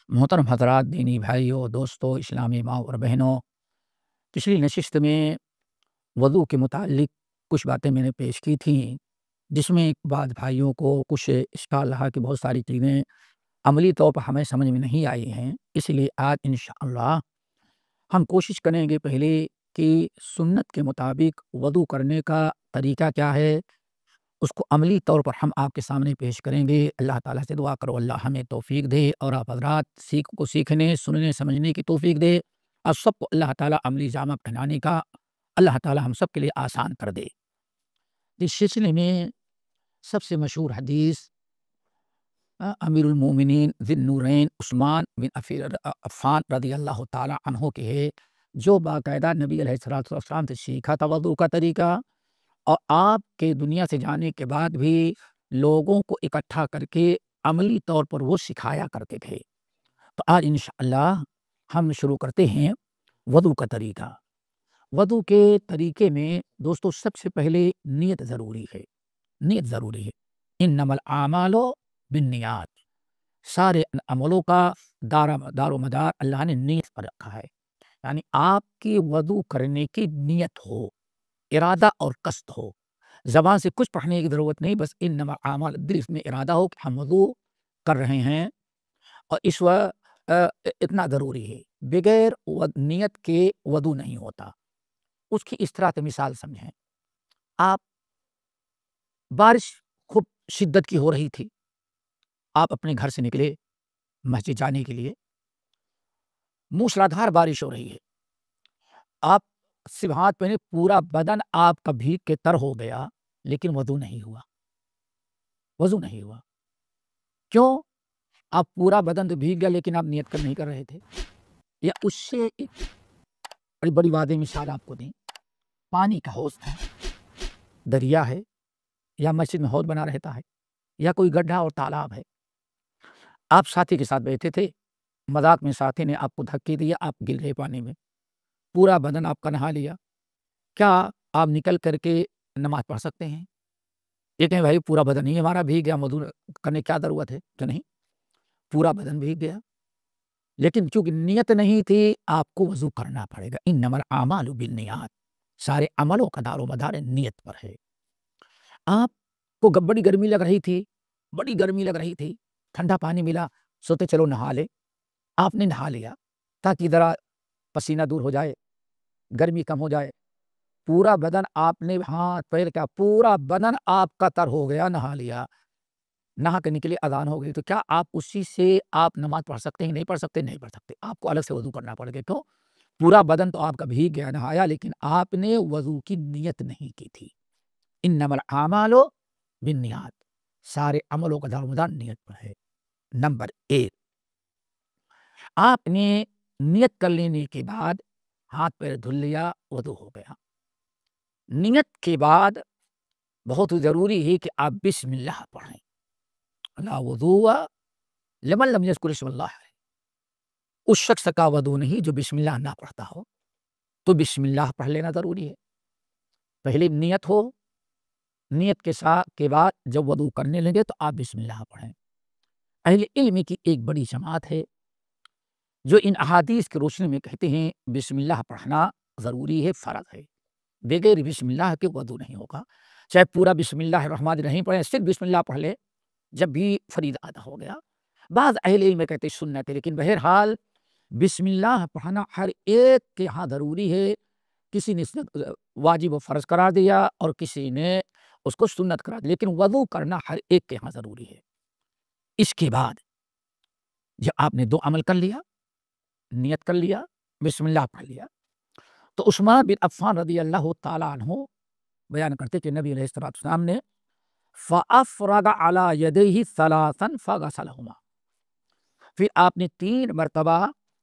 محترم حضرات، دینی بھائیوں، دوستوں، اسلامی ماں اور بہنوں، پچھلی نشست میں وضو کے متعلق کچھ باتیں میں نے پیش کی تھیں، جس میں بعض بھائیوں کو کچھ اشکال رہا کہ بہت ساری چیزیں عملی طور پر ہمیں سمجھ میں نہیں آئی ہیں۔ اس لیے آج انشاءاللہ ہم کوشش کریں گے پہلے کہ سنت کے مطابق وضو کرنے کا طریقہ کیا ہے، اس کو عملی طور پر ہم آپ کے سامنے پیش کریں گے۔ اللہ تعالیٰ سے دعا کرو اللہ ہمیں توفیق دے اور آپ حضرات سیکھنے، سننے، سمجھنے کی توفیق دے اور سب کو اللہ تعالیٰ عملی جامہ پہنانے کا اللہ تعالیٰ ہم سب کے لیے آسان کر دے۔ اس سلسلے میں سب سے مشہور حدیث امیر المومنین ذی النورین عثمان بن عفان رضی اللہ تعالیٰ عنہ کے ہے، جو باقاعدہ نبی علیہ الصلوۃ والسلام سے سیکھا تھا وضو کا طریقہ، اور آپ کے دنیا سے جانے کے بعد بھی لوگوں کو اکٹھا کر کے عملی طور پر وہ سکھایا کرتے تھے۔ تو آج انشاءاللہ ہم شروع کرتے ہیں وضو کا طریقہ۔ وضو کے طریقے میں دوستو سب سے پہلے نیت ضروری ہے۔ نیت ضروری ہے۔ انما الاعمال بالنیات، سارے عملوں کا دار و مدار اللہ نے نیت پر رکھا ہے، یعنی آپ کی وضو کرنے کی نیت ہو، ارادہ اور قصد ہو۔ زبان سے کچھ پڑھنے کی ضرورت نہیں، بس انما الاعمال، دل میں ارادہ ہو کہ ہم وضو کر رہے ہیں، اور اس وقت اتنا ضروری ہے۔ بغیر نیت کے وضو نہیں ہوتا۔ اس کی اس طرح سے مثال سمجھیں، آپ بارش خوب شدت کی ہو رہی تھی، آپ اپنے گھر سے نکلے مسجد جانے کے لیے، موسلادھار بارش ہو رہی ہے، آپ صرف ہاتھ پہنے، پورا بدن آپ کا بھیگ کے تر ہو گیا، لیکن وضو نہیں ہوا۔ وضو نہیں ہوا کیوں؟ آپ پورا بدن تو بھیگ گیا لیکن آپ نیت نہیں کر رہے تھے۔ یا اس سے ایک بڑی واضح مثال آپ کو دیں، پانی کا حوض ہے، دریا ہے، یا مسجد میں حوض بنا رہتا ہے، یا کوئی گڈھا اور تالاب ہے، آپ ساتھی کے ساتھ بیٹھے تھے، مذاق میں ساتھی نے آپ کو دھکے دیا، آپ گر گئے پانی میں، پورا بدن آپ کا نہا لیا، کیا آپ نکل کر کے نماز پڑھ سکتے ہیں؟ یہ کہیں بھائی پورا بدن ہی ہمارا بھیگ گیا، وضو کرنے کیا ضرورت ہے؟ تو نہیں، پورا بدن بھیگ گیا، لیکن چونکہ نیت نہیں تھی، آپ کو وضو کرنا پڑے گا۔ انما الاعمال بالنیات، سارے عملوں کا دار و مدار نیت پر ہے۔ آپ کو بڑی گرمی لگ رہی تھی، بڑی گرمی لگ رہی تھی، ٹھنڈا پانی ملا، سوچے چلو نہا لے، آپ نے نہا لیا تاکہ ذرا پسینہ دور ہو جائے، گرمی کم ہو جائے، پورا بدن آپ نے ہاتھ پیر کیا، پورا بدن آپ کا تر ہو گیا، نہا لیا، نہا کے نکلے، اذان ہو گئی، تو کیا آپ اسی سے آپ نماز پڑھ سکتے ہیں؟ نہیں پڑھ سکتے، نہیں پڑھ سکتے، آپ کو الگ سے وضو کرنا پڑے گا۔ کیوں؟ پورا بدن تو آپ کا بھیگ گیا، نہایا، لیکن آپ نے وضو کی نیت نہیں کی تھی۔ انما الاعمال بالنیات، سارے عملوں کا دار و مدار نیت پر ہے۔ نمبر 1، آپ نے نیت کر لینے کے بعد ہاتھ پیر دھل لیا، وضو ہو گیا۔ نیت کے بعد بہت ضروری ہے کہ آپ بسم اللہ پڑھیں۔ لا وضوء لمن لم یذکر اسم اللہ، اس شخص کا وضو نہیں جو بسم اللہ نہ پڑھتا ہو، تو بسم اللہ پڑھ لینا ضروری ہے۔ پہلے نیت ہو، نیت کے بعد جب وضو کرنے لگے تو آپ بسم اللہ پڑھیں۔ اہل علم کی ایک بڑی جماعت ہے جو ان احادیث کی روشنی میں کہتے ہیں بسم اللہ پڑھنا ضروری ہے، فرض ہے، بغیر بسم اللہ کے وضو نہیں ہوگا۔ چاہے پورا بسم اللہ الرحمن الرحیم پڑھیں، صرف بسم اللہ پڑھ لے جب بھی فرید ادا ہو گیا۔ بعض اہل علم کہتے ہیں سنت ہے، لیکن بہرحال بسم اللہ پڑھنا ہر ایک کے ہاں ضروری ہے۔ کسی نے واجب و فرض قرار دیا اور کسی نے اس کو سنت قرار دیا، لیکن وضو کرنا ہر ایک کے ہاں ضروری ہے۔ اس کے بعد جب آپ نے 2 عمل کر لیا، نیت کر لیا، بسم اللہ پڑھ لیا، تو عثمان بن عفان رضی اللہ تعالیٰ عنہ بیان کرتے کہ نبی علیہ السلام نے فَأَفْرَغَ عَلَى يَدَيْهِ ثَلَاثًا فَغَسَلَهُمَا، پھر آپ نے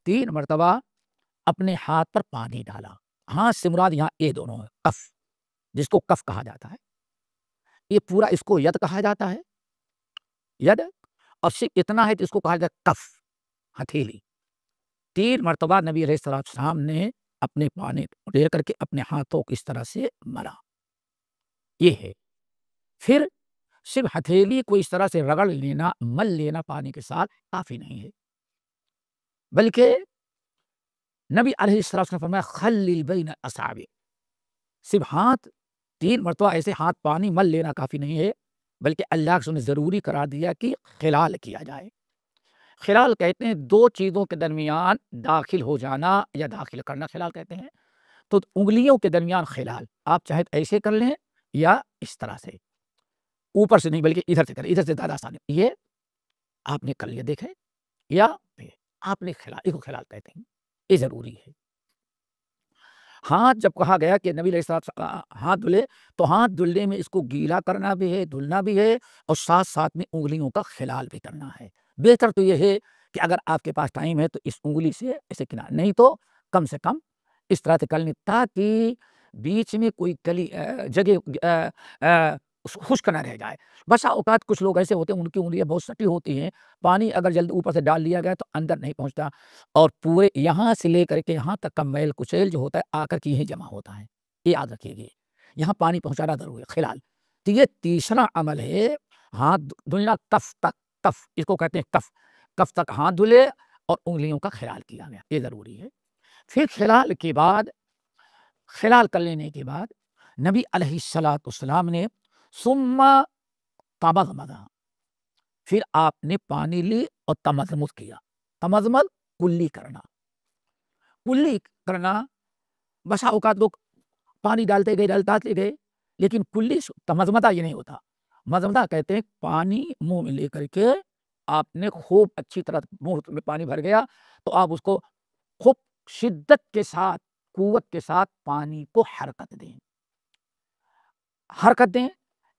3 مرتبہ اپنے ہاتھ پر پانی ڈالا۔ ہاتھ سے مراد یہاں یہ دونوں ہے، کف، جس کو کف کہا جاتا ہے، یہ پورا اس کو ید کہا جاتا ہے، ید، اور صرف اتنا ہے تو اس کو کہا جاتا ہے کف، ہتھیلی۔ 3 مرتبہ نبی علیہ السلام نے اپنے پانی لے کر کے اپنے ہاتھوں کو اس طرح سے مرا، یہ ہے۔ پھر صرف ہتھیلی کو اس طرح سے رگڑ لینا، مل لینا پانی کے ساتھ کافی نہیں ہے، بلکہ نبی علیہ السلام نے فرمایا خلل بین اصابع، صرف ہاتھ 3 مرتبہ ایسے ہاتھ پانی مل لینا کافی نہیں ہے، بلکہ اللہ کے نے ضروری قرار دیا کہ خلال کیا جائے۔ خلال کہتے ہیں 2 چیزوں کے درمیان داخل ہو جانا یا داخل کرنا خلال کہتے ہیں۔ تو انگلیوں کے درمیان خلال آپ چاہے ایسے کر لیں یا اس طرح سے، اوپر سے نہیں بلکہ ادھر سے کریں، ادھر سے زیادہ آسان ہے۔ یہ آپ نے کر لیا دیکھیں، یا آپ نے خلال، اس کو خلال کہتے ہیں، یہ ضروری ہے۔ ہاتھ جب کہا گیا کہ نبی علیہ السلام ہاتھ دھلے، تو ہاتھ دھلنے میں اس کو گیلا کرنا بھی ہے، دھلنا بھی ہے، اور ساتھ ساتھ میں انگلیوں کا خلال بھی کرنا ہے۔ بہتر تو یہ ہے کہ اگر آپ کے پاس ٹائم ہے تو اس انگلی سے ایسے کنارے، نہیں تو کم سے کم اس طرح سے کر لیں تاکہ بیچ میں کوئی جگہ خشک نہ رہ جائے۔ بسا اوقات کچھ لوگ ایسے ہوتے ہیں ان کی انگلیاں بہت سٹی ہوتی ہیں، پانی اگر جلد اوپر سے ڈال لیا گیا تو اندر نہیں پہنچتا، اور پورے یہاں سے لے کر کے یہاں تک کا میل کچیل جو ہوتا ہے آ کر کے یہیں جمع ہوتا ہے۔ یہ یاد رکھیے گی، یہاں پانی پہنچانا ضروری ہے، خلال۔ تو یہ تیسرا عمل ہے، ہاتھ دھلنا کف تک، کف اس کو کہتے ہیں کف، کف تک ہاتھ دھلے اور انگلیوں کا خلال کیا گیا، یہ ضروری ہے۔ پھر خلال کے بعد، خلال کر لینے کے بعد نبی علیہ السلام نے ثم تمضمض، پھر آپ نے پانی لی اور تمضمض کیا۔ تمضمض کلی کرنا، کلی کرنا۔ بسا اوقات لوگ پانی ڈالتے گئے لیکن کلی تمضمضہ یہ نہیں ہوتا۔ مضمضہ کہتے ہیں پانی منہ میں لے کر کے آپ نے خوب اچھی طرح منہ میں پانی بھر گیا تو آپ اس کو خوب شدت کے ساتھ، قوت کے ساتھ پانی کو حرکت دیں، حرکت دیں۔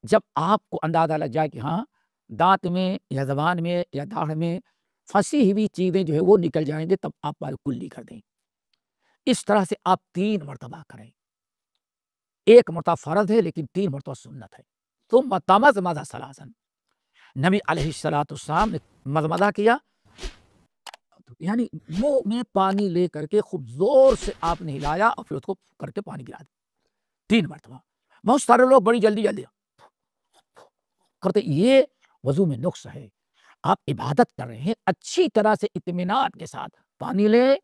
جب آپ کو اندازہ لگ جائے کہ ہاں دانت میں یا زبان میں یا داڑھ میں پھنسی ہوئی چیزیں جو ہے وہ نکل جائیں گے، تب آپ پانی کلی کر دیں۔ اس طرح سے آپ 3 مرتبہ کریں، 1 مرتبہ فرض ہے لیکن 3 مرتبہ سنت ہے۔ ثم تمضمض ثلاثا، نبی علیہ السلام نے مضمضہ کیا، یعنی منہ میں پانی لے کر کے خوب زور سے آپ نے ہلایا اور پھر اس کو کر کے پانی گرا دیا 3 مرتبہ۔ بہت سارے لوگ بڑی جلدی کرتے، یہ وضو میں نقص ہے۔ آپ عبادت کر رہے ہیں، اچھی طرح سے اطمینان کے ساتھ پانی لیں،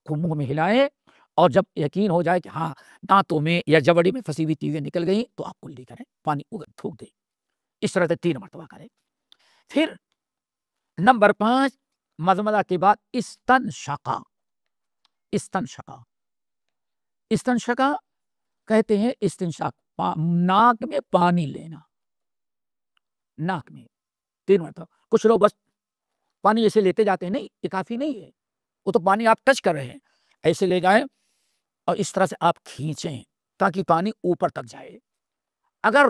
خوب منہ میں ہلائیں، اور جب یقین ہو جائے کہ ہاں دانتوں میں یا جبڑی میں پھنسی ہوئی چیزیں نکل گئیں تو آپ کلی کریں، پانی تھوک دیں۔ اس طرح سے 3 مرتبہ کریں۔ پھر نمبر 5، مضمضہ کے بعد استنشقا، استنشقا، استنشقا کہتے ہیں استنشاق، ناک میں پانی لینا، ناک میں 3 مرتبہ۔ کچھ لوگ بس پانی ایسے لیتے جاتے ہیں، نہیں، یہ کافی نہیں ہے، وہ تو پانی آپ ٹچ کر رہے ہیں، ایسے لے جائیں اور اس طرح سے آپ کھینچیں تاکہ پانی اوپر تک جائے۔ اگر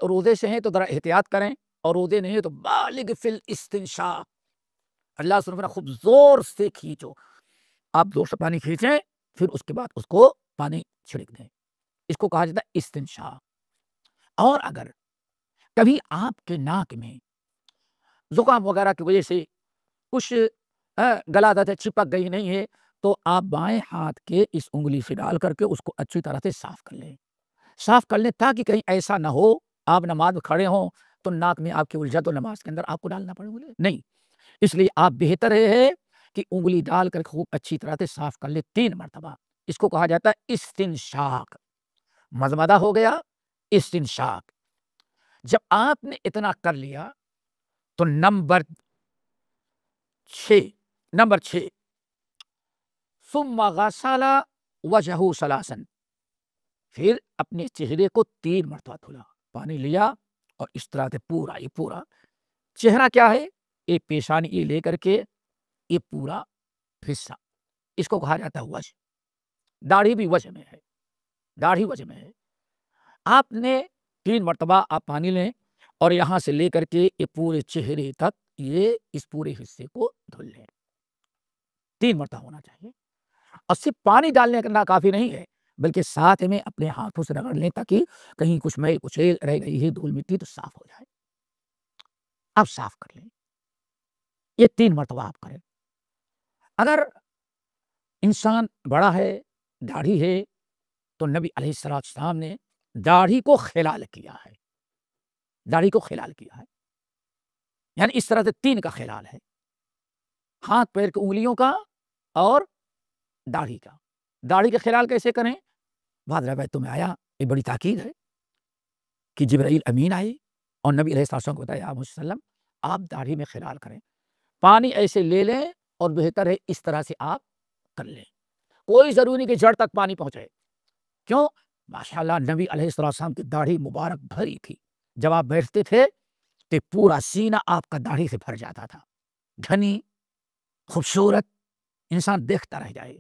روزے سے ہیں تو ذرا احتیاط کریں، اور روزے نہیں ہے تو بالغ فی الاستنشاق، اللہ سبحانہ خوب زور سے کھینچو، آپ زور سے پانی کھینچیں، پھر اس کے بعد اس کو پانی چھڑک دیں، اس کو کہا جاتا ہے استنشاق۔ اور اگر کبھی آپ کے ناک میں زکام وغیرہ کی وجہ سے کچھ گلا دت چپک گئی نہیں ہے تو آپ بائیں ہاتھ کے اس انگلی سے ڈال کر کے اس کو اچھی طرح سے صاف کر لیں، صاف کر لیں تاکہ کہیں ایسا نہ ہو آپ نماز میں کھڑے ہوں تو ناک میں آپ کی الجھن تو نماز کے اندر آپ کو ڈالنا پڑے، بولے نہیں۔ اس لیے آپ بہتر ہے کہ انگلی ڈال کر خوب اچھی طرح سے صاف کر لیں 3 مرتبہ، اس کو کہا جاتا ہے استنشاق۔ مضمضہ ہو گیا، استنشاق۔ جب آپ نے اتنا کر لیا تو نمبر 6 ثم غسل وجهه ثلاثا، پھر اپنے چہرے کو 3 مرتبہ دھلا، پانی لیا اور اس طرح سے یہ پورا چہرہ کیا ہے، یہ پیشانی یہ لے کر کے یہ پورا حصہ، اس کو کہا جاتا ہے وجہ۔ داڑھی بھی وجہ میں ہے، داڑھی وجہ میں ہے۔ آپ نے 3 مرتبہ آپ پانی لیں اور یہاں سے لے کر کے یہ پورے چہرے تک یہ اس پورے حصے کو دھل لیں، 3 مرتبہ ہونا چاہیے۔ اور صرف پانی ڈالنے کرنا کافی نہیں ہے بلکہ ساتھ میں اپنے ہاتھوں سے رگڑ لیں تاکہ کہیں کچھ میل کچیل رہ گئی ہے، دھول مٹی تو صاف ہو جائے، آپ صاف کر لیں، یہ 3 مرتبہ آپ کریں۔ اگر انسان بڑا ہے، داڑھی ہے، تو نبی علیہ السلام نے داڑھی کو خلال کیا ہے، داڑھی کو خلال کیا ہے، یعنی اس طرح سے 3 کا خلال ہے، ہاتھ پیر کی انگلیوں کا اور داڑھی کا. داڑھی کا خلال کیسے کریں؟ بعض روایتوں میں آیا، یہ بڑی تاکید ہے کہ جبرائیل امین آئی اور نبی علیہ السلام کو بتایا وسلم آپ داڑھی میں خلال کریں، پانی ایسے لے لیں اور بہتر ہے اس طرح سے آپ کر لیں. کوئی ضروری نہیں کہ جڑ تک پانی پہنچے. کیوں؟ ماشاءاللہ نبی علیہ السلام کی داڑھی مبارک بھری تھی. جب آپ بیٹھتے تھے تو پورا سینہ آپ کا داڑھی سے بھر جاتا تھا، گھنی خوبصورت، انسان دیکھتا رہ جائے.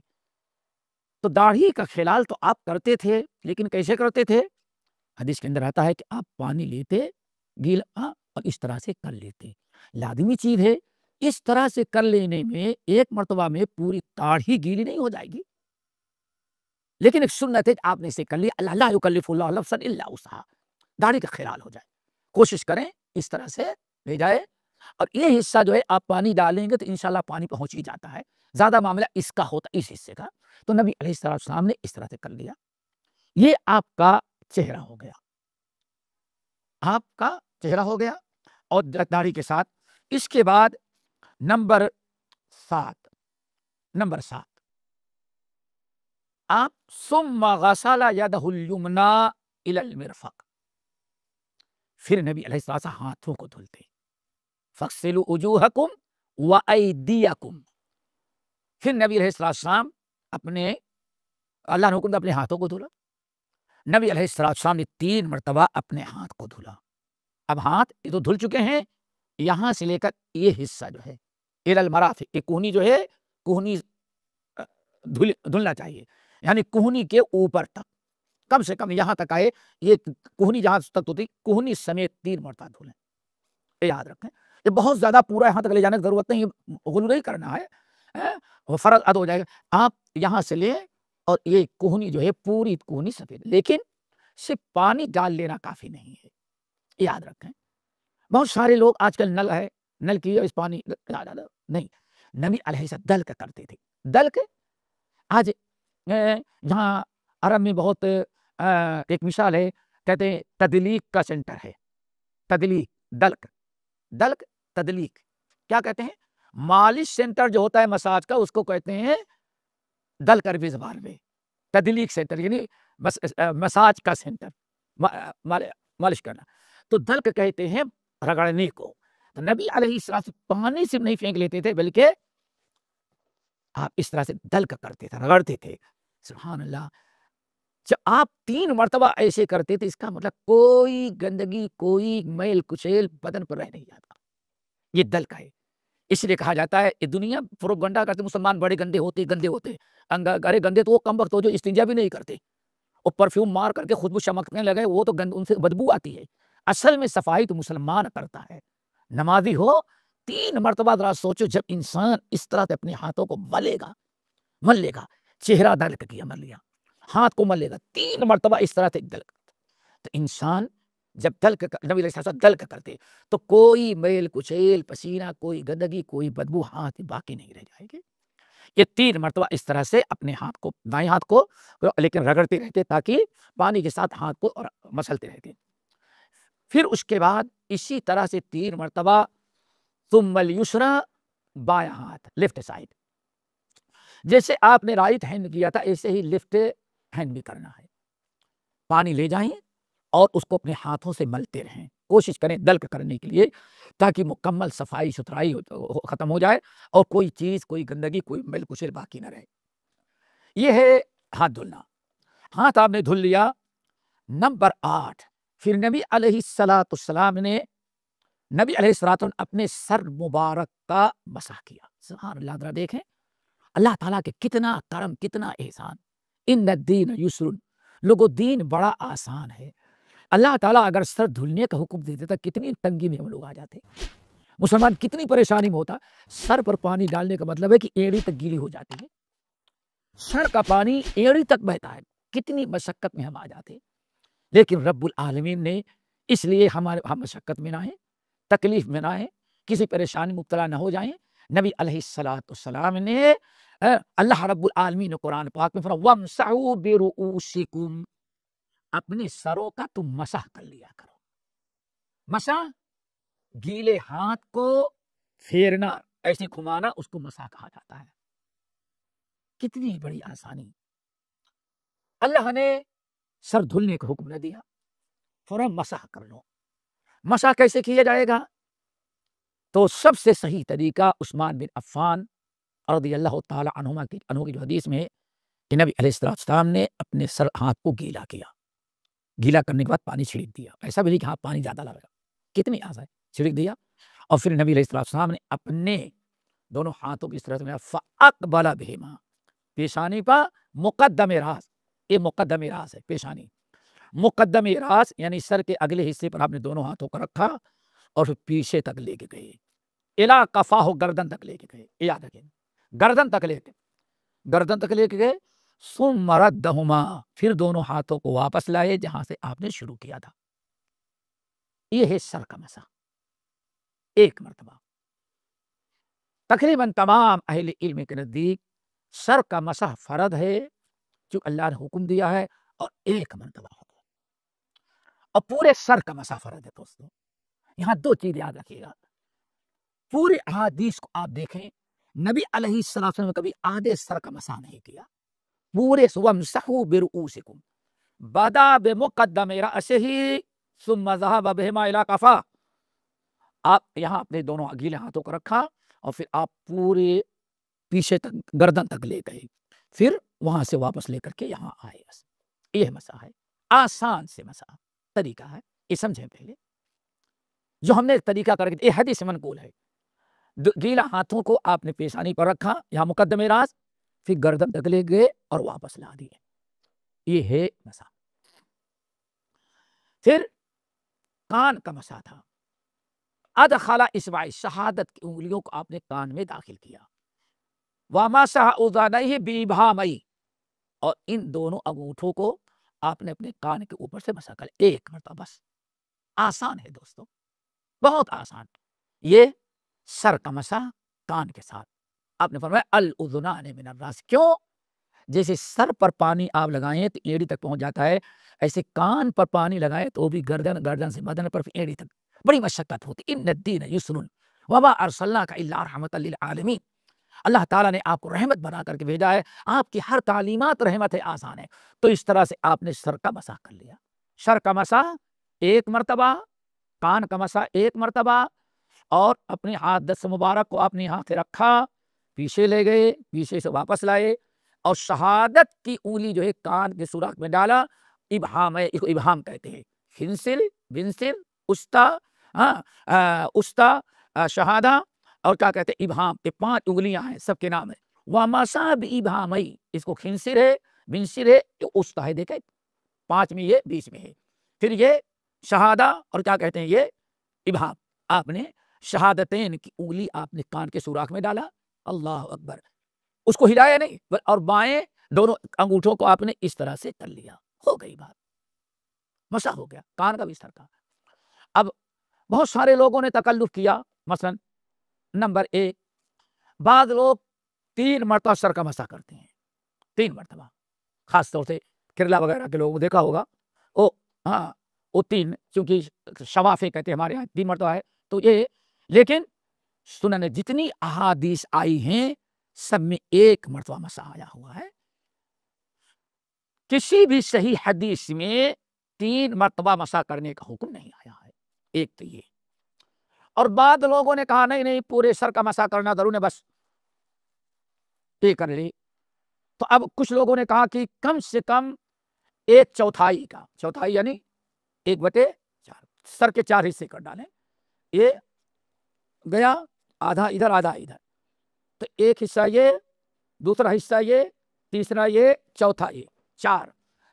تو داڑھی کا خلال تو آپ کرتے تھے، لیکن کیسے کرتے تھے؟ حدیث کے اندر آتا ہے کہ آپ پانی لیتے گیلا اور اس طرح سے کر لیتے. لازمی چیز ہے، اس طرح سے کر لینے میں ایک مرتبہ میں پوری داڑھی گیلی نہیں ہو جائے گی، لیکن ایک سنت ہے آپ نے اسے کر لیا. اللہ لا یکلف اللہ نفسا الا وسعها، داڑھی کا خلال ہو جائے. کوشش کریں اس طرح سے لے جائے، اور یہ حصہ جو ہے آپ پانی ڈالیں گے تو انشاءاللہ پانی پہنچ ہی جاتا ہے. زیادہ معاملہ اس کا ہوتا ہے، اس حصے کا. تو نبی علیہ السلام نے اس طرح سے کر لیا. یہ آپ کا چہرہ ہو گیا، آپ کا چہرہ ہو گیا اور داڑھی کے ساتھ. اس کے بعد نمبر 7 آپ ثم غسل یدہ الیمنی الی المرفق، پھر نبی علیہ السلام ہاتھوں کو دھلتے. فاغسلوا وجوہکم وایدیکم، پھر نبی علیہ السلام اپنے اللہ نے حکم دیا اپنے ہاتھوں کو دھولا. نبی علیہ السلام نے 3 مرتبہ اپنے ہاتھ کو دھولا. اب ہاتھ یہ تو دھل چکے ہیں، یہاں سے لے کر یہ حصہ جو ہے الی المرافق، یہ کوہنی جو ہے، کوہنی دھلنا چاہیے، یعنی کوہنی کے اوپر تک، کم سے کم یہاں تک آئے. یہ کوہنی جہاں تک ہوتی، کوہنی سمیت 3 مرتبہ دھولیں. یاد رکھیں، یہ بہت زیادہ پورا یہاں تک لے جانے کی ضرورت نہیں، غلو نہیں کرنا ہے، وہ فرض ادا ہو جائے گا. آپ یہاں سے لیں اور یہ کوہنی جو ہے پوری کوہنی سفید، لیکن صرف پانی ڈال لینا کافی نہیں ہے. یاد رکھیں، بہت سارے لوگ آج کل نل ہے، نل کی اس پانی نہیں. نبی علیہ السلام دلک کرتے تھے. دلک آج یہاں عرب میں بہت ایک مثال ہے، کہتے ہیں تدلیک کا سینٹر ہے. تدلیک، دلک تدلیک کیا کہتے ہیں؟ مالش سینٹر جو ہوتا ہے مساج کا، اس کو کہتے ہیں دلک عربی زبان میں. تدلیک سینٹر یعنی مساج کا سینٹر، مالش کرنا. تو دلک کہتے ہیں رگڑنے کو. تو نبی علیہ السلام پانی سے نہیں پھینک لیتے تھے، بلکہ آپ اس طرح سے دلک کرتے تھے، رگڑتے تھے. سبحان اللہ. جب آپ 3 مرتبہ ایسے کرتے تھے، اس کا مطلب کوئی گندگی، کوئی میل کچیل بدن پر رہ نہیں جاتا. یہ دلک ہے. اس لیے کہا جاتا ہے، یہ دنیا پروپیگنڈا کرتے مسلمان بڑے گندے ہوتے ہوتے. ارے گندے تو وہ کم وقت ہو جو استنجا بھی نہیں کرتے، وہ پرفیوم مار کر کے خوشبو چمکنے لگے، وہ تو گند، ان سے بدبو آتی ہے. اصل میں صفائی تو مسلمان کرتا ہے. نمازی ہو 3 مرتبہ ذرا سوچو، جب انسان اس طرح سے اپنے ہاتھوں کو مل لے گا، چہرہ دلک کیا، مل لیا، ہاتھ کو مل لے گا 3 مرتبہ اس طرح سے دلک. تو انسان جب دلک، نبی علیہ السلام دلک کرتے تو کوئی میل کچیل، پسینہ، کوئی گندگی، کوئی بدبو ہاتھ باقی نہیں رہ جائے گی. یہ 3 مرتبہ اس طرح سے اپنے ہاتھ کو، دائیں ہاتھ کو لیکن رگڑتے رہتے تاکہ پانی کے ساتھ ہاتھ کو اور مسلتے رہتے. پھر اس کے بعد اسی طرح سے 3 مرتبہ ثم الیسری، بایاں ہاتھ، لیفٹ سائڈ. جیسے آپ نے رائٹ ہینڈ کیا تھا، ایسے ہی لیفٹ ہینڈ بھی کرنا ہے. پانی لے جائیں اور اس کو اپنے ہاتھوں سے ملتے رہیں. کوشش کریں دلک کرنے کے لیے تاکہ مکمل صفائی ستھرائی ختم ہو جائے اور کوئی چیز، کوئی گندگی، کوئی میل کچیل باقی نہ رہے. یہ ہے ہاتھ دھلنا. ہاتھ آپ نے دھل لیا. نمبر 8، پھر نبی علیہ السلام نے اپنے سر مبارک کا مسح کیا. سبحان اللہ. ذرا دیکھیں اللہ تعالیٰ کے کتنا کرم، کتنا احسان. ان الدین یسر، لوگوں دین بڑا آسان ہے. اللہ تعالیٰ اگر سر دھلنے کا حکم دے دیتا، کتنی تنگی میں ہم لوگ آ جاتے، مسلمان کتنی پریشانی میں ہوتا. سر پر پانی ڈالنے کا مطلب ہے کہ ایڑی تک گیلی ہو جاتی ہے. سر کا پانی ایڑی تک بہتا ہے، کتنی مشقت میں ہم آ جاتے. لیکن رب العالمین نے اس لیے ہم مشقت میں نہ ہیں، تکلیف میں نہ ہیں، کسی پریشانی مبتلا نہ ہو جائیں. نبی علیہ السلام نے، اللہ رب العالمین نے قرآن پاک میں فرمایا وَامْسَحُوا بِرُؤُوسِكُمْ، اپنے سروں کا تم مسح کر لیا کرو. مسح، گیلے ہاتھ کو پھیرنا، ایسے گھمانا، اس کو مسح کہا جاتا ہے. کتنی بڑی آسانی. اللہ نے سر دھلنے کا حکم نہ دیا، فوراً مسح کر لو. مسح کیسے کیا جائے گا؟ تو سب سے صحیح طریقہ عثمان بن عفان رضی اللہ تعالی عنہما کی جو حدیث میں ہے کہ نبی علیہ السلام نے اپنے سر ہاتھ کو گیلا کیا، گیلا کرنے کے بعد پانی چھڑک دیا. ایسا بھی نہیں کہ ہاں پانی زیادہ لگا، کتنی آسان چھڑک دیا. اور پھر نبی علیہ السلام نے اپنے دونوں ہاتھوں کی اس طرح سے فَأَقْبَلَ بِهِمَا، پیشانی پر مقدم راس، یہ مقدم راس ہے پیشانی. مقدم راس یعنی سر کے اگلے حصے پر آپ نے دونوں ہاتھوں کو رکھا اور پھر پیچھے تک لے کے گئے، الا قفاہ، گردن تک لے کے گئے. یاد رکھیں، گردن تک لے کے گئے. ثم ردہما، پھر دونوں ہاتھوں کو واپس لائے جہاں سے آپ نے شروع کیا تھا. یہ ہے سر کا مسح ایک مرتبہ. تقریباً تمام اہل علم کے نزدیک سر کا مسح فرض ہے جو اللہ نے حکم دیا ہے، اور ایک مرتبہ ہوگا. اور پورے سر کا مسح فرض ہے. دوستو یہاں دو چیز یاد رکھیے گا. پورے احادیث کو آپ دیکھیں، نبی علیہ السلام نے کبھی آدھے سر کا مسح نہیں کیا. پورے وَامْسَحُوا بِرُؤُوسِكُمْ بَدَأَ بِمُقَدَّمِ رَأْسِهِ ثُمَّ ذَهَبَ بِهِمَا إِلَىٰ قَفَاهُ. آپ یہاں اپنے دونوں گیلے ہاتھوں کو رکھا اور پھر آپ پورے پیچھے تک گردن تک لے گئے، پھر وہاں سے واپس لے کر کے یہاں آئے. بس یہ مسح ہے، آسان سے مسح طریقہ ہے. یہ سمجھیں پہلے جو ہم نے طریقہ کر کے، یہ حدیث منقول ہے. گیلا ہاتھوں کو آپ نے پیشانی پر رکھا، یہاں مقدم راس، پھر گردن تک لے گئے اور واپس لا دیے. یہ ہے مسح. پھر کان کا مسح تھا. ادخل اصبع شہادت کی انگلیوں کو آپ نے کان میں داخل کیا. ومسح اذنیہ بابہامہ، اور ان دونوں انگوٹھوں کو آپ نے اپنے کان کے اوپر سے مسح کر ایک مرتبہ. بس آسان ہے دوستو، بہت آسان. یہ سر کا مسح کان کے ساتھ. آپ نے فرمایا الاذنان من الراس. کیوں؟ جیسے سر پر پانی آپ لگائیں تو ایڑی تک پہنچ جاتا ہے، ایسے کان پر پانی لگائے تو بھی گردن سے بدن پر ایڑی تک بڑی مشقت ہوتی. ان الدین یسر وما ارسلناک الا رحمۃ للعالمین. اللہ تعالیٰ نے آپ کو رحمت بنا کر کے بھیجا ہے، آپ کی ہر تعلیمات رحمت ہے، آسان ہے. تو اس طرح سے آپ نے سر کا مسح کر لیا. سر کا مسح ایک مرتبہ، کان کا مسح ایک مرتبہ، اور اپنے ہاتھ دست مبارک کو آپ نے یہاں سے رکھا، پیچھے لے گئے، پیچھے سے واپس لائے، اور شہادت کی انگلی جو ہے کان کے سوراخ میں ڈالا. ابہام ہے، اس کو ابہام کہتے ہیں. خنصر، بنصر، استا، شہادہ، اور کیا کہتے ہیں ابہام. یہ 5 انگلیاں ہیں، سب کے نام ہے. وَمَسَحَ بِإِبْهَامَيْ، اس کو خنصر ہے، بنصر ہے، یہ استا ہے. دیکھیں 5 میں یہ 20 میں ہے. پھر یہ شہادہ، اور کیا کہتے ہیں یہ ابہام. آپ نے شہادتین کی انگلی آپ نے کان کے سوراخ میں ڈالا. اللہ اکبر. اس کو ہلایا نہیں، اور بائیں دونوں انگوٹھوں کو آپ نے اس طرح سے کر لیا. ہو گئی بات، مسح ہو گیا کان کا بھی سر کا. اب بہت سارے لوگوں نے تکلف کیا. مثلا نمبر 1، بعض لوگ 3 مرتبہ سر کا مسح کرتے ہیں. 3 مرتبہ، خاص طور سے کیرلا وغیرہ کے لوگوں کو دیکھا ہوگا. وہ 3، چونکہ شوافے کہتے ہیں ہمارے یہاں 3 مرتبہ ہے. تو یہ، لیکن سنن جتنی احادیث آئی ہیں سب میں 1 مرتبہ مسح آیا ہوا ہے. کسی بھی صحیح حدیث میں 3 مرتبہ مسح کرنے کا حکم نہیں آیا ہے. ایک تو یہ. اور بعد لوگوں نے کہا نہیں پورے سر کا مسح کرنا ضرور ہے، بس یہ کر لی. تو اب کچھ لوگوں نے کہا کہ کم سے کم 1/4 کا، چوتھائی یعنی 1/4، سر کے 4 حصے کر ڈالیں. یہ گیا آدھا ادھر آدھا ادھر، تو ایک حصہ یہ، دوسرا حصہ یہ، تیسرا یہ، چوتھا یہ، 4.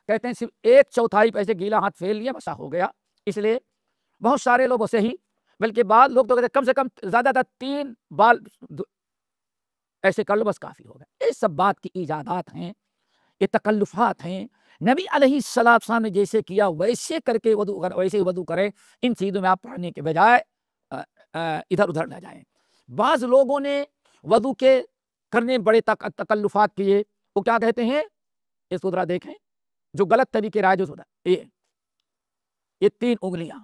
کہتے ہیں صرف 1/4 پیسے گیلا ہاتھ پھیل لیا مسح ہو گیا. اس لیے بہت سارے لوگوں سے ہی، بلکہ بعض لوگ تو کہتے ہیں کم سے کم زیادہ تر 3 بال ایسے کر لو بس کافی ہو گیا. یہ سب بات کی ایجادات ہیں، یہ تکلفات ہیں. نبی علیہ السلام نے جیسے کیا ویسے کر کے ویسے ہی وضو کریں. ان چیزوں میں آپ پڑھنے کے بجائے ادھر ادھر نہ جائیں. بعض لوگوں نے وضو کے کرنے بڑے تکلفات کیے. وہ کیا کہتے ہیں، اس کو ذرا دیکھیں جو غلط طریقے رائے. جو یہ 3 انگلیاں،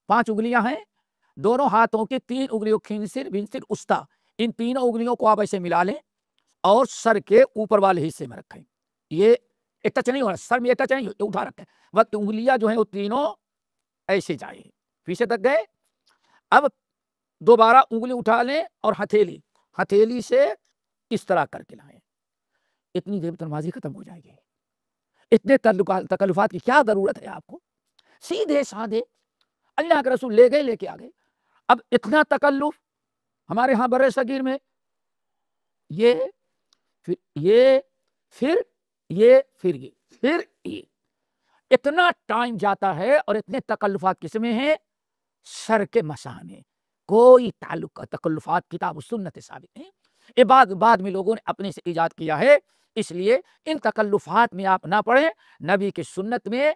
5 انگلیاں ہیں، دونوں ہاتھوں کی 3 انگلیوں، خنصر، بنصر، استا، ان تینوں انگلیوں کو آپ ایسے ملا لیں اور سر کے اوپر والے حصے میں رکھیں. یہ ٹچ نہیں ہونا، سر میں ٹچ نہیں، اٹھا رکھیں. وقت انگلیاں جو ہیں وہ تینوں ایسے جائیں، پیچھے تک گئے. اب دوبارہ انگلی اٹھا لیں اور ہتھیلی سے اس طرح کر کے لائیں. اتنی دیر میں نمازی ختم ہو جائے گی. اتنے تکلفات کی کیا ضرورت ہے آپ کو؟ سیدھے سادھے اللہ کے رسول لے گئے، لے کے آ گئے. اب اتنا تکلف ہمارے ہاں برے صغیر میں، یہ پھر یہ اتنا ٹائم جاتا ہے اور اتنے تکلفات کس میں ہیں؟ سر کے مسح میں. کوئی تعلق تکلفات کتاب و سنت ثابت نہیں. یہ بعد میں لوگوں نے اپنے سے ایجاد کیا ہے. اس لیے ان تکلفات میں آپ نہ پڑھیں. نبی کی سنت میں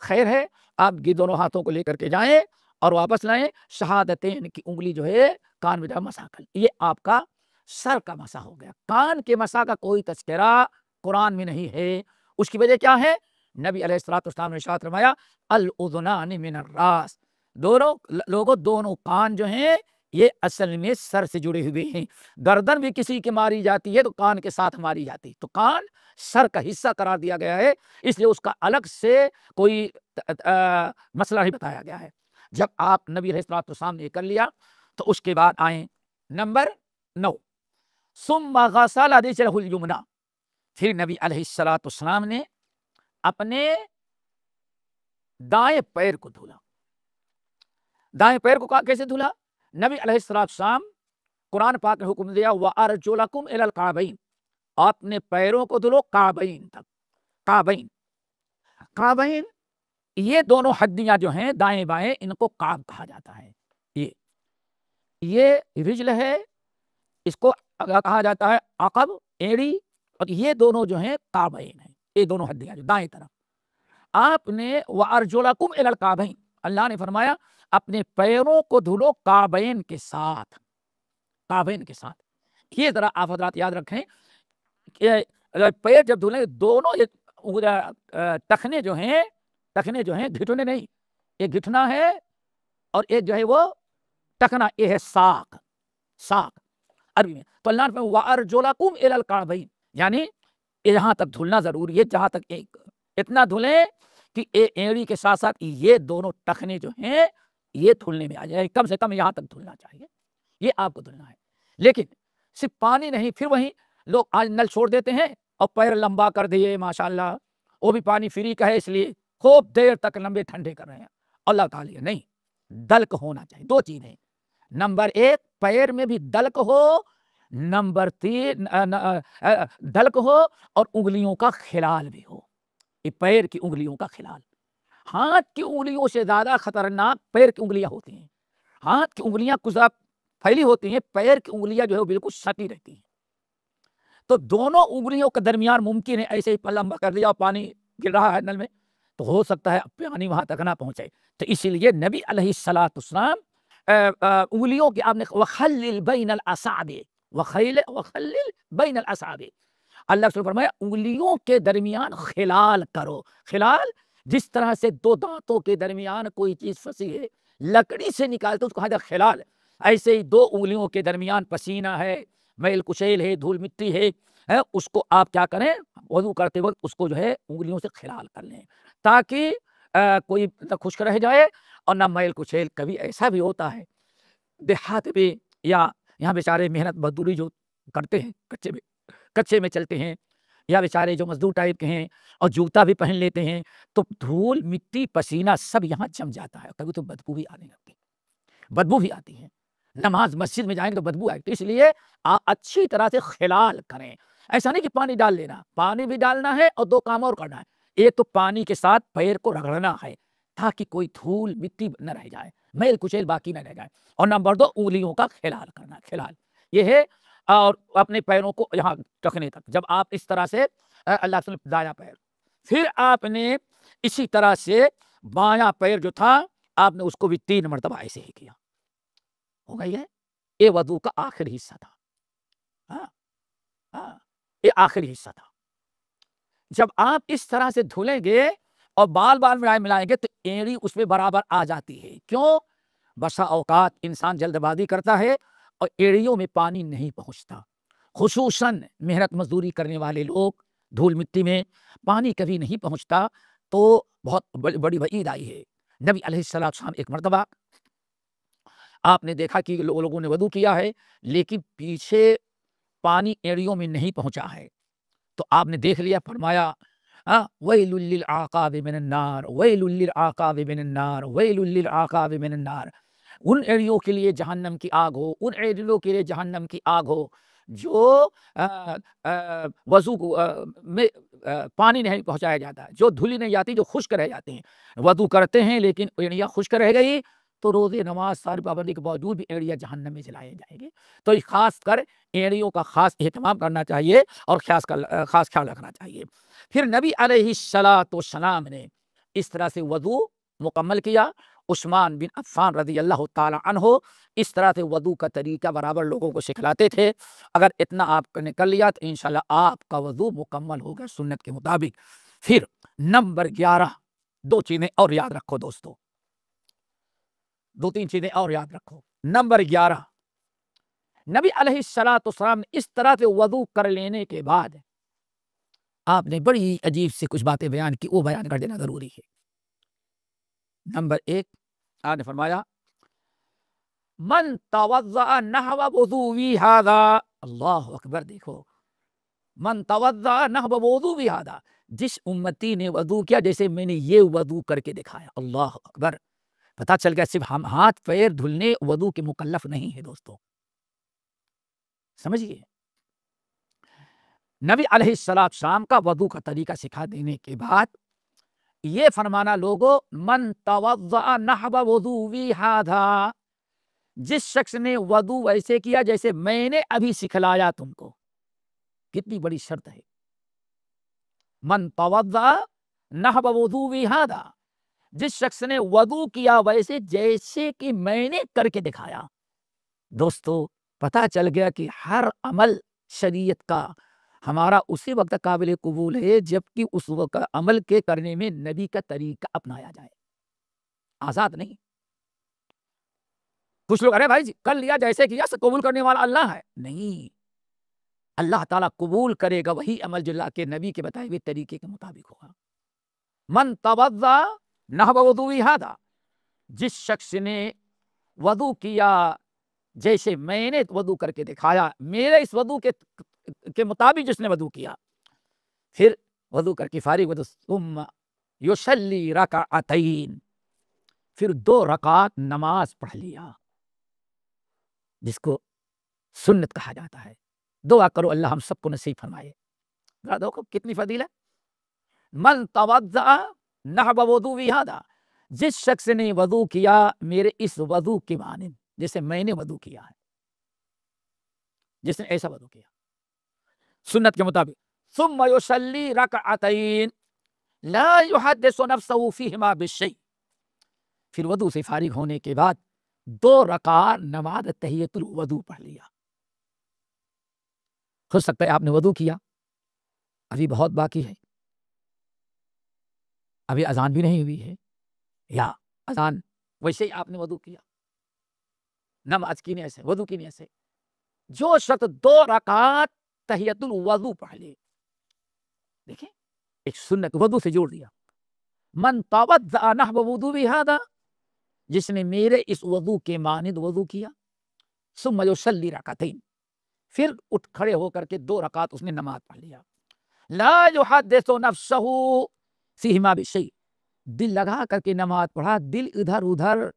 خیر ہے، آپ دونوں ہاتھوں کو لے کر کے جائیں اور واپس لائیں. شہادتین کی انگلی جو ہے کان میں مسح کر، یہ آپ کا سر کا مسح ہو گیا. کان کے مسح کا کوئی تذکرہ قرآن میں نہیں ہے. اس کی وجہ کیا ہے؟ نبی علیہ الصلوۃ والسلام نے ارشاد فرمایا الاذنان من الراس، دونوں کان جو ہیں یہ اصل میں سر سے جڑے ہوئے ہیں. گردن بھی کسی کی ماری جاتی ہے تو کان کے ساتھ ماری جاتی ہے، تو کان سر کا حصہ قرار دیا گیا ہے. اس لیے اس کا الگ سے کوئی مسئلہ نہیں بتایا گیا ہے. جب آپ نبی علیہ الصلوۃ والسلام نے کر لیا تو اس کے بعد آئیں نمبر 9 ثم غسل رجلہ الیمنی. پھر نبی علیہ الصلوۃ والسلام نے اپنے دائیں پیر کو دھولا. دائیں پیر کو کیسے دھولا؟ نبی علیہ الصلوۃ والسلام قرآن پاک نے حکم دیا وَأَرْجُلَكُمْ إِلَى الْكَعْبَيْنِ، اپنے پیروں کو دھلو کعبین تک. کعبین یہ دونوں ہڈیاں جو ہیں دائیں بائیں ان کو کعب کہا جاتا ہے. یہ رجل ہے، اس کو کہا جاتا ہے عقب، ایڑی، اور یہ دونوں جو ہیں کعبین ہیں. یہ دونوں ہڈیاں جو دائیں طرف آپ نے وَأَرْجُلَكُمْ إِلَى الْكَعْبَيْنِ، اللہ نے فرمایا اپنے پیروں کو دھلو کعبین کے ساتھ. کعبین کے ساتھ یہ ذرا آپ حضرات یاد رکھیں کہ پیر جب دھلیں دونوں ٹخنے جو ہیں گھٹنے نہیں، ایک گھٹنا ہے اور ایک جو ہے وہ ٹخنا، یہ ہے ساق عربی میں. تو اللہ نے فرمایا وَأَرْجُلَكُمْ إِلَى الْكَعْبَيْنِ، یعنی یہاں تک دھلنا ضروری ہے، جہاں تک اتنا دھلیں کہ ایڑی کے ساتھ ساتھ یہ دونوں ٹخنے جو ہیں یہ دھلنے میں آ جائے. کم سے کم یہاں تک دھلنا چاہیے، یہ آپ کو دھلنا ہے. لیکن صرف پانی نہیں، پھر وہیں لوگ آج نل چھوڑ دیتے ہیں اور پیر لمبا کر دیے، ماشاءاللہ وہ بھی پانی فری کا ہے اس لیے خوب دیر تک لمبے ٹھنڈے کر رہے ہیں. اللہ تعالیٰ نہیں، دلک ہونا چاہیے. دو چیزیں، نمبر 1 پیر میں بھی دلک ہو، نمبر 3 دلک ہو اور انگلیوں کا خلال بھی ہو. یہ پیر کی انگلیوں کا خلال ہاتھ کی انگلیوں سے زیادہ خطرناک پیر کی انگلیاں ہوتی ہیں. ہاتھ کی انگلیاں کچھ پھیلی ہوتی ہیں، پیر کی انگلیاں جو ہے بالکل سٹی رہتی ہیں. تو دونوں انگلیوں کے درمیان ممکن ہے ایسے ہی لمبا کر دیا اور پانی گر رہا ہے نل میں تو ہو سکتا ہے پانی وہاں تک نہ پہنچے. تو اسی لیے نبی علیہ الصلوۃ والسلام انگلیوں کی آپ نے وخلل بین الاصابع، وخلل بین الاصابع، اللہ سے فرمایا انگلیوں کے درمیان خلال کرو. خلال جس طرح سے دو دانتوں کے درمیان کوئی چیز پھنسی ہے لکڑی سے نکالتے اس کو کہا جاتا خلال، ایسے ہی دو انگلیوں کے درمیان پسینہ ہے، میل کچیل ہے، دھول مٹی ہے، اس کو آپ کیا کریں وضو کرتے وقت اس کو جو ہے انگلیوں سے خلال کر لیں تاکہ کوئی نہ خشک رہ جائے اور نہ میل کچیل. کبھی ایسا بھی ہوتا ہے دیہات میں یا یہاں بیچارے محنت مزدوری جو کرتے ہیں کچے میں چلتے ہیں یا بیچارے جو مزدور ٹائپ کے ہیں اور جوتا بھی پہن لیتے ہیں تو دھول مٹی پسینہ سب یہاں جم جاتا ہے. کبھی تو بدبو بھی آنے لگتی ہے، بدبو بھی آتی ہے. نماز مسجد میں جائیں گے تو بدبو آئے. تو اس لیے آپ اچھی طرح سے خلال کریں. ایسا نہیں کہ پانی ڈال لینا، پانی بھی ڈالنا ہے اور دو کام اور کرنا ہے. ایک تو پانی کے ساتھ پیر کو رگڑنا ہے تاکہ کوئی دھول مٹی نہ رہ جائے، میل کچیل باقی نہ رہ جائے. اور نمبر 2 انگلیوں کا خلال کرنا. خلال یہ ہے، اور اپنے پیروں کو یہاں رکھنے تک. جب آپ اس طرح سے اللہ سے دایاں پیر، پھر آپ نے اسی طرح سے بایاں پیر جو تھا آپ نے اس کو بھی 3 مرتبہ ایسے ہی کیا. ہو گئی ہے. یہ وضو کا آخری حصہ تھا. یہ آخری حصہ تھا. جب آپ اس طرح سے دھلیں گے اور بال ملائیں گے تو ایڑی اس میں برابر آ جاتی ہے. کیوں؟ بسا اوقات انسان جلد بازی کرتا ہے اور ایڑیوں میں پانی نہیں پہنچتا. خصوصاً محنت مزدوری کرنے والے لوگ، دھول مٹی میں پانی کبھی نہیں پہنچتا تو بہت بڑی وعید آئی ہے۔ نبی علیہ السلام ایک مرتبہ آپ نے دیکھا کہ لوگوں نے وضو کیا ہے لیکن پیچھے پانی ایڑیوں میں نہیں پہنچا ہے، تو آپ نے دیکھ لیا، فرمایا وَيْلٌ لِّلْعَقَابِ مِنَ النَّارِ وَيْلٌ لِّلْعَقَابِ مِنَ النَّارِ وَيْلٌ لِّلْعَقَابِ مِنَ النَّارِ۔ ان ایڑیوں کے لیے جہنم کی آگ ہو، ان ایڑیوں کے لیے جہنم کی آگ ہو جو وضو میں پانی نہیں پہنچایا جاتا، جو دھلی نہیں جاتی، جو خشک رہ جاتے ہیں۔ وضو کرتے ہیں لیکن ایڑیاں خشک رہ گئی تو روزے نماز ساری پابندی کے باوجود بھی ایڑیاں جہنم میں جلائے جائیں گے۔ تو خاص کر ایڑیوں کا خاص اہتمام کرنا چاہیے اور خاص خیال رکھنا چاہیے۔ پھر نبی علیہ السلام نے اس طرح سے وضو مکمل کیا۔ عثمان بن عفان رضی اللہ تعالی عنہ اس طرح سے وضو کا طریقہ برابر لوگوں کو سکھلاتے تھے۔ اگر اتنا آپ نے کر لیا تو انشاءاللہ آپ کا وضو مکمل ہوگا سنت کے مطابق۔ پھر نمبر 11، دو چیزیں اور یاد رکھو دوستو، دو تین چیزیں اور یاد رکھو۔ نمبر 11، نبی علیہ السلام نے اس طرح سے وضو کر لینے کے بعد آپ نے بڑی عجیب سے کچھ باتیں بیان کی، وہ بیان کر دینا ضروری ہے۔ نمبر 1، آپ نے فرمایا من توضأ نحو وضوء ھذا، اللہ اکبر، دیکھو، من توضأ نحو وضوء ھذا، جس امتی نے وضو کیا جیسے میں نے یہ وضو کر کے دکھایا، اللہ اکبر۔ پتہ چل گیا صرف ہم ہاتھ پیر دھلنے وضو کے مکلف نہیں ہے دوستو، سمجھیے۔ نبی علیہ السلام کا وضو کا طریقہ سکھا دینے کے بعد یہ فرمانا لوگو، من توضأ نحو وضوء ھذا، جس شخص نے وضو ویسے کیا جیسے میں نے ابھی سکھلایا تم کو۔ کتنی بڑی شرط ہے، من توضأ نحو وضوء ھذا، جس شخص نے وضو کیا ویسے جیسے کہ میں نے کر کے دکھایا۔ دوستو پتہ چل گیا کہ ہر عمل شریعت کا ہمارا اسی وقت قابل قبول ہے جبکہ اس وقت عمل کے کرنے میں نبی کا طریقہ اپنایا جائے، آزاد نہیں۔ کچھ لوگ ارے بھائی جی کر لیا جیسے کیا قبول کرنے والا اللہ ہے، نہیں، اللہ تعالیٰ قبول کرے گا وہی عمل جو اللہ کے نبی کے بتائے ہوئے طریقے کے مطابق ہوگا۔ من توضأ نحو وضوء ھذا، جس شخص نے وضو کیا جیسے میں نے وضو کر کے دکھایا، میرے اس وضو کے مطابق جس نے وضو کیا، پھر وضو کر کے فارغ ہو ثم یصلی رکعتین، پھر 2 رکعت نماز پڑھ لیا، جس کو سنت کہا جاتا ہے۔ دعا کرو اللہ ہم سب کو نصیب فرمائے۔ دیکھو کتنی فضیلت، من توضأ نحو وضوء ھذا، جس شخص نے وضو کیا میرے اس وضو کے مانند جیسے میں نے وضو کیا ہے، جس نے ایسا وضو کیا سنت کے مطابق، ثم یصلی رکعتین لا یحدث نفسہ فیہما بالشیء، پھر وضو سے فارغ ہونے کے بعد 2 رکعت نماز تحیۃ الوضو پڑھ لیا۔ ہو سکتا ہے آپ نے وضو کیا، ابھی بہت باقی ہے، ابھی اذان بھی نہیں ہوئی ہے، یا اذان ویسے ہی آپ نے وضو کیا، نماز کی نیت سے، وضو کی نیت سے، جو شخص 2 رکعت تحیۃ الوضو پڑھ لے، دیکھیں ایک سنت وضو سے جوڑ دیا، من توضأ نحو وضوء ھذا، جس نے میرے اس وضو کے مانند وضو کیا، ثم یصلی رکعتین، پھر اٹھ کھڑے ہو کر کے 2 رکعت اس نے نماز پڑھ لیا، لا یحدث نفسہ فیہما بالشیء، دل لگا کر کے نماز پڑھا، دل ادھر ادھر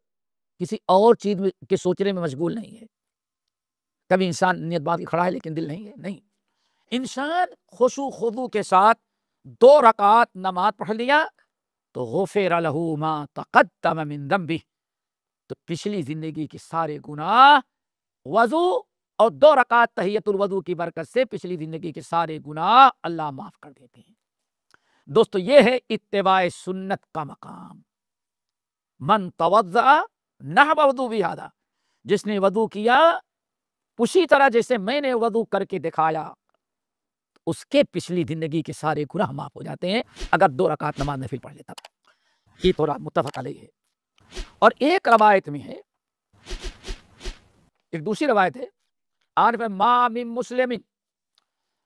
کسی اور چیز کے سوچنے میں مشغول نہیں ہے۔ کبھی انسان نیت بات کی کھڑا ہے لیکن دل نہیں ہے، نہیں، انسان خشوع خضوع کے ساتھ 2 رکعت نماز پڑھ لیا تو غفر لہ ما تقدم من ذنبہ، تو پچھلی زندگی کے سارے گناہ وضو اور 2 رکعت تحیۃ الوضو کی برکت سے پچھلی زندگی کے سارے گناہ اللہ معاف کر دیتے ہیں۔ دوستو یہ ہے اتباع سنت کا مقام، من توضأ نحو وضوء ھذا، جس نے وضو کیا اسی طرح جیسے میں نے وضو کر کے دکھایا، اس کے پچھلی زندگی کے سارے گناہ معاف ہو جاتے ہیں اگر 2 رکعت نماز نفل پڑھ لیتا۔ یہ تھوڑا متفق علیہ ہے۔ اور ایک روایت میں ہے، ایک دوسری روایت ہے، ما من مسلم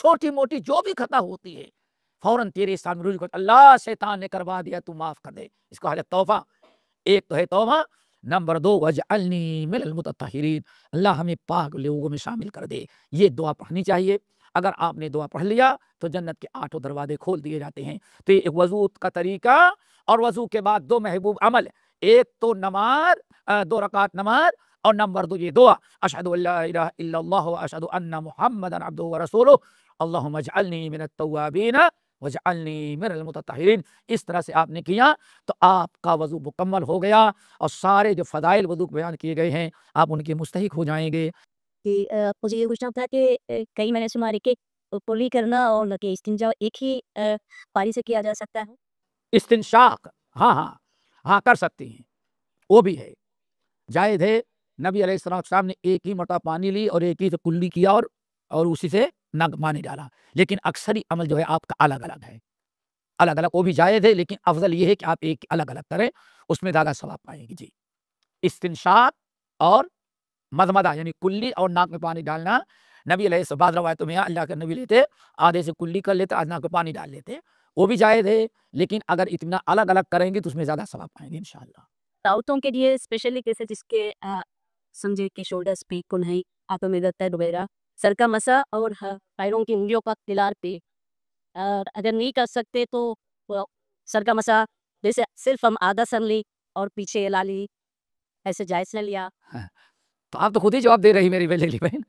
چھوٹی موٹی جو بھی خطا ہوتی ہے فوراً تیرے سامنے رجوع کر، اللہ شیطان نے کروا دیا تو معاف کر دے، اس کو حالت توبہ۔ ایک تو ہے توبہ، نمبر 2 وجعلنی من المتطہرین، اللہ ہمیں پاک لوگوں میں شامل کر دے۔ یہ دعا پڑھنی چاہیے۔ اگر آپ نے دعا پڑھ لیا تو جنت کے 8 دروازے کھول دیے جاتے ہیں۔ تو یہ ایک وضو کا طریقہ، اور وضو کے بعد 2 محبوب عمل، ایک تو نماز، 2 رکعت نماز، اور نمبر 2 یہ دعا، اشہد ان لا الہ الا اللہ واشہد ان محمدا عبدہ ورسولہ اللہم اجعلنی من التوابین وجعلنی من المتطہرین۔ اس طرح سے آپ نے کیا تو آپ کا وضو مکمل ہو گیا، اور سارے جو فضائل وضو بیان کیے گئے ہیں آپ ان کے مستحق ہو جائیں گے۔ کہ مجھے یہ پوچھنا تھا کہ کئی میں نے سنا ہے کہ کلی کرنا اور کہ استنجا ایک ہی پانی سے کیا جا سکتا ہے۔ استنشاق، ہاں کر سکتی ہیں، وہ بھی ہے، جائز ہے۔ نبی علیہ السلام نے ایک ہی مرتبہ پانی لی اور ایک ہی سے کلی کیا، اور اسی سے نگ پانی ڈالا، لیکن اکثری عمل جو ہے آپ کا الگ الگ ہے، الگ الگ، وہ بھی جائز ہے، لیکن افضل یہ ہے کہ آپ ایک الگ الگ کریں، اس میں زیادہ ثواب پائیں گے۔ جی، استنشاق اور مضمضہ یعنی کلی اور ناک میں پانی ڈالنا، نبی علیہ السلام بعض روایتوں میں اللہ کے نبی لیتے آدھے سے کلی کر لیتے، آدھے ناک میں پانی ڈال لیتے، وہ بھی جائز ہے، لیکن اگر اتنا الگ الگ کریں گے تو اس میں زیادہ ثواب پائیں گے انشاءاللہ۔ عورتوں کے لیے اسپیشلی کیسے جس کے سمجھے کہ شولڈرز پہ کونہی ہاتھوں میں درد ہے وغیرہ، سر کا مسا اور پیروں کی انگلیوں کا کنار پہ، اور اگر نہیں کر سکتے تو سر کا مسا جیسے صرف ہم آدھا سر لی اور پیچھے لا لی، ایسے جائز نہ لیا۔ تو آپ تو خود ہی جواب دے رہی میری بہلی بہن۔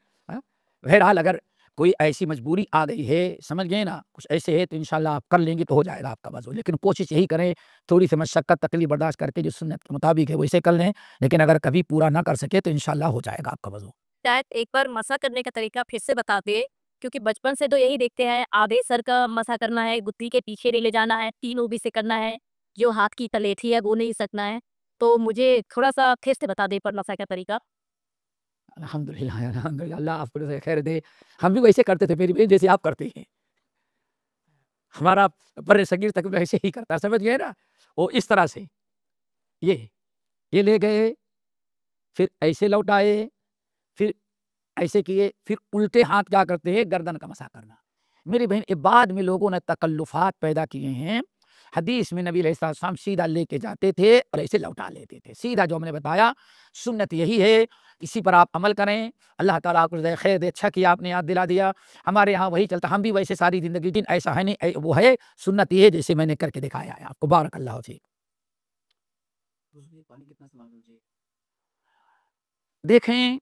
بہرحال اگر کوئی ایسی مجبوری آ گئی ہے، سمجھ گئے نا، کچھ ایسے ہے تو انشاءاللہ آپ کر لیں گے تو ہو جائے گا آپ کا وضو، لیکن کوشش یہی کریں تھوڑی سی مشقت تکلیف برداشت کر کے جو سنت کے مطابق ہے ویسے کر لیں، لیکن اگر کبھی پورا نہ کر سکے تو انشاءاللہ ہو جائے گا آپ کا وضو۔ شاید ایک بار مسا کرنے کا طریقہ پھر سے بتا دے، کیونکہ بچپن سے تو یہی دیکھتے ہیں آدھے سر کا مسا کرنا ہے، گدی کے پیچھے لے جانا ہے، 3 اوبی سے کرنا ہے، جو ہاتھ کی تلیٹھی ہے وہ نہیں سکنا ہے، تو مجھے تھوڑا سا پھر سے بتا دے پر مسا کا طریقہ۔ الحمدللہ اللہ آپ کو خیر دے، ہم بھی ویسے کرتے تھے میری بہن جیسے آپ کرتے ہیں، ہمارا بر صغیر تک ایسے ہی کرتا، سمجھ گئے نا، وہ اس طرح سے یہ لے گئے، پھر ایسے لوٹائے، پھر ایسے کیے، پھر الٹے ہاتھ کیا کرتے ہیں گردن کا مسا کرنا۔ میری بہن بعد میں لوگوں نے تکلفات پیدا کیے ہیں، حدیث میں نبی علیہ السلام سیدھا لے کے جاتے تھے اور ایسے لوٹا لیتے تھے، سیدھا جو ہم نے بتایا سنت یہی ہے، اسی پر آپ عمل کریں، اللہ تعالیٰ کو خیر دے، اچھا کیا آپ نے یاد دلا دیا، ہمارے یہاں وہی چلتا، ہم بھی ویسے ساری زندگی دن ایسا ہے نہیں، وہ ہے سنت یہ ہے جیسے میں نے کر کے دکھایا ہے آپ کو، بارک اللہ فیک۔ دیکھیں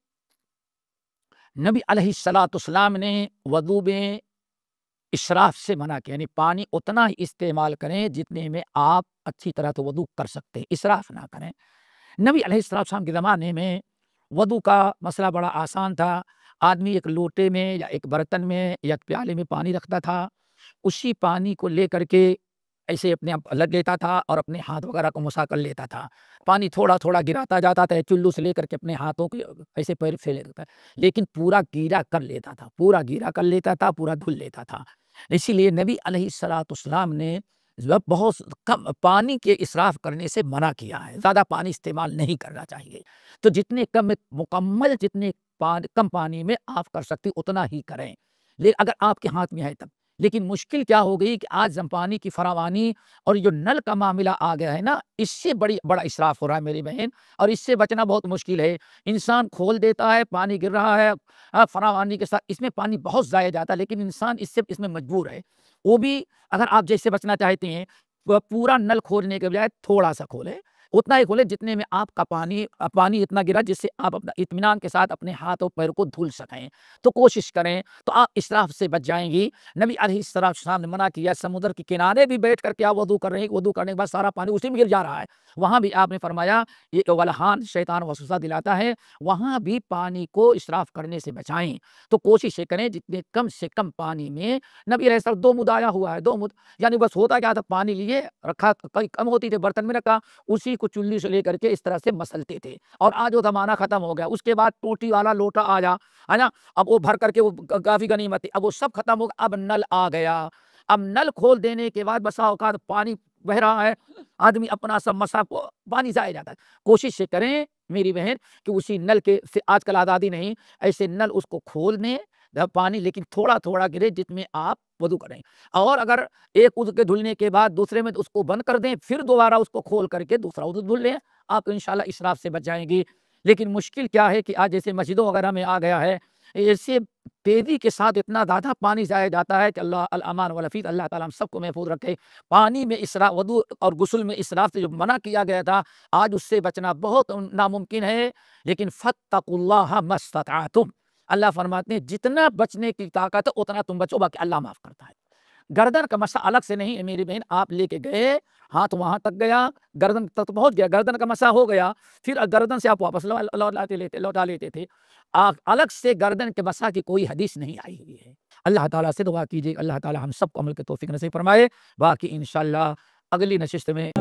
نبی علیہ السلام نے وضو میں اسراف سے منع کیا، یعنی پانی اتنا ہی استعمال کریں جتنے میں آپ اچھی طرح تو وضو کر سکتے ہیں، اسراف نہ کریں۔ نبی علیہ السلام کے زمانے میں وضو کا مسئلہ بڑا آسان تھا، آدمی ایک لوٹے میں یا ایک برتن میں یا پیالے میں پانی رکھتا تھا، اسی پانی کو لے کر کے ایسے اپنے آپ لگ لیتا تھا اور اپنے ہاتھ وغیرہ کو مسا کر لیتا تھا، پانی تھوڑا تھوڑا گراتا جاتا تھا، چلو سے لے کر کے اپنے ہاتھوں کے ایسے پیر پھیلے دیتا تھا، لیکن پورا گیلا کر لیتا تھا، پورا دھل لیتا تھا۔ اسی لیے نبی علیہ السلام نے بہت کم پانی کے اسراف کرنے سے منع کیا ہے، زیادہ پانی استعمال نہیں کرنا چاہیے، تو جتنے کم پانی میں آپ کر سکتے اتنا ہی کریں، لیکن اگر آپ کے ہاتھ میں ہے تب۔ لیکن مشکل کیا ہو گئی کہ آج پانی کی فراوانی اور جو نل کا معاملہ آ گیا ہے نا، اس سے بڑا اسراف ہو رہا ہے میری بہن، اور اس سے بچنا بہت مشکل ہے۔ انسان کھول دیتا ہے، پانی گر رہا ہے فراوانی کے ساتھ، اس میں پانی بہت ضائع جاتا ہے، لیکن انسان اس میں مجبور ہے، وہ بھی اگر آپ جیسے بچنا چاہتے ہیں پورا نل کھولنے کے بجائے تھوڑا سا کھولے، اتنا ہی کھولے جتنے میں آپ کا پانی اتنا گرا جس سے آپ اپنا اطمینان کے ساتھ اپنے ہاتھ اور پیر کو دھل سکیں، تو کوشش کریں تو آپ اسراف سے بچ جائیں گی۔ نبی علیہ السلام نے منع کیا، سمندر کے کنارے بھی بیٹھ کر کے آپ وضو کر رہے ہیں، وضو کرنے کے بعد سارا پانی اسی میں گر جا رہا ہے، وہاں بھی آپ نے فرمایا یہ ولہان شیطان وسوسہ دلاتا ہے، وہاں بھی پانی کو اسراف کرنے سے بچائیں، تو کوشش کریں جتنے کم سے کم پانی میں۔ نبی علیہ السلام 2 مد آیا ہوا ہے، 2 مد یعنی بس ہوتا کیا تھا، پانی لیے رکھا، کئی کم ہوتی تھے برتن میں رکھا، اسی کو چلی سے لے کر کے اس طرح سے مسلتے تھے، اور آج وہ زمانہ ختم ہو گیا، اس کے بعد ٹوٹی والا لوٹا آیا ہے نا، اب وہ بھر کر کے وہ کافی غنیمت ہے، اب وہ سب ختم ہو گیا، اب نل آ گیا، اب نل کھول دینے کے بعد بسا اوقات پانی بہ رہا ہے، آدمی اپنا سب مسا پانی ضائع جاتا ہے، کوشش سے کریں میری بہن کہ اسی نل کے سے آج کل آزادی نہیں، ایسے نل اس کو کھول دیں، پانی لیکن تھوڑا تھوڑا گرے جس میں آپ وضو کریں، اور اگر ایک عضو کے دھلنے کے بعد دوسرے میں اس کو بند کر دیں، پھر دوبارہ اس کو کھول کر کے دوسرا عضو دھل لیں، آپ انشاءاللہ اسراف سے بچ جائیں گی۔ لیکن مشکل کیا ہے کہ آج جیسے مسجدوں وغیرہ میں آ گیا ہے، ایسے تیزی کے ساتھ اتنا زیادہ پانی ضائع جاتا ہے کہ اللہ الامان والعافیت، اللہ تعالیٰ ہم سب کو محفوظ رکھے۔ پانی میں اسراف، وضو اور غسل میں اسراف سے جو منع کیا گیا تھا، آج اس سے بچنا بہت ناممکن ہے، لیکن فاتقوا اللہ ما استطعتم، اللہ فرماتے ہیں جتنا بچنے کی طاقت ہے اتنا تم بچو، باقی اللہ معاف کرتا ہے۔ گردن کا مسا الگ سے نہیں ہے میری بہن، آپ لے کے گئے، ہاتھ وہاں تک گیا، گردن تک پہنچ گیا، گردن کا مسا ہو گیا، پھر گردن سے آپ واپس لوٹا لیتے تھے، الگ سے گردن کے مسا کی کوئی حدیث نہیں آئی ہوئی ہے۔ اللہ تعالیٰ سے دعا کیجیے، اللہ تعالیٰ ہم سب کو عمل کے توفیق نصیب فرمائے۔ باقی انشاءاللہ اگلی نشست میں